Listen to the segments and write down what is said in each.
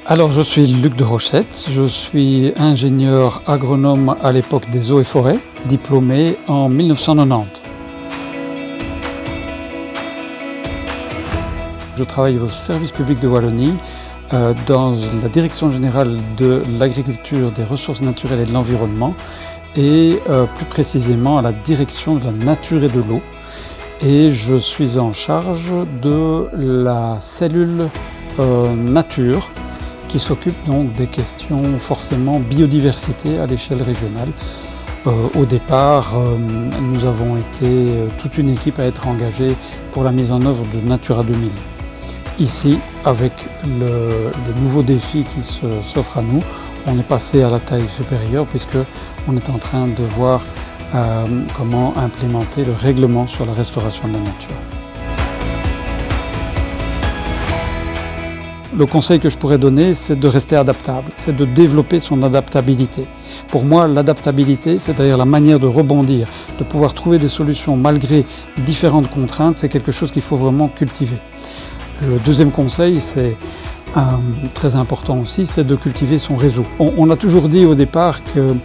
Alors je suis Luc de Rochette, je suis ingénieur agronome à l'époque des eaux et forêts, diplômé en 1990. Je travaille au service public de Wallonie dans la direction générale de l'agriculture, des ressources naturelles et de l'environnement et plus précisément à la direction de la nature et de l'eau. Et je suis en charge de la cellule nature qui s'occupe donc des questions forcément biodiversité à l'échelle régionale. Au départ, nous avons été toute une équipe à être engagée pour la mise en œuvre de Natura 2000. Ici, avec le nouveau défi qui s'offre à nous, on est passé à la taille supérieure puisqu'on est en train de voir comment implémenter le règlement sur la restauration de la nature. Le conseil que je pourrais donner, c'est de rester adaptable, c'est de développer son adaptabilité. Pour moi, l'adaptabilité, c'est-à-dire la manière de rebondir, de pouvoir trouver des solutions malgré différentes contraintes, c'est quelque chose qu'il faut vraiment cultiver. Le deuxième conseil, c'est très important aussi, c'est de cultiver son réseau. On a toujours dit au départ que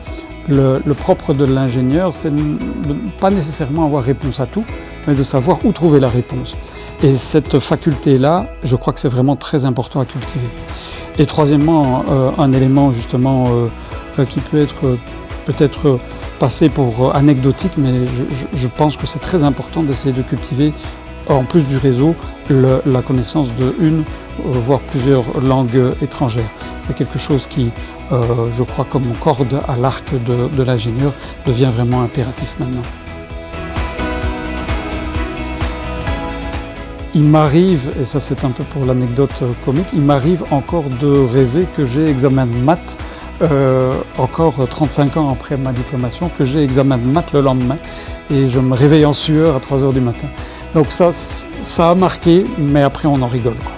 le propre de l'ingénieur, c'est de ne pas nécessairement avoir réponse à tout, mais de savoir où trouver la réponse. Et cette faculté-là, je crois que c'est vraiment très important à cultiver. Et troisièmement, un élément justement qui peut être peut-être passé pour anecdotique, mais je pense que c'est très important d'essayer de cultiver, en plus du réseau, la connaissance de une, voire plusieurs langues étrangères. C'est quelque chose qui, je crois, comme corde à l'arc de l'ingénieur, devient vraiment impératif maintenant. Il m'arrive, et ça c'est un peu pour l'anecdote comique, il m'arrive encore de rêver que j'ai examen de maths, encore 35 ans après ma diplomation, que j'ai examen de maths le lendemain, et je me réveille en sueur à 3 h du matin. Donc ça a marqué, mais après on en rigole, quoi.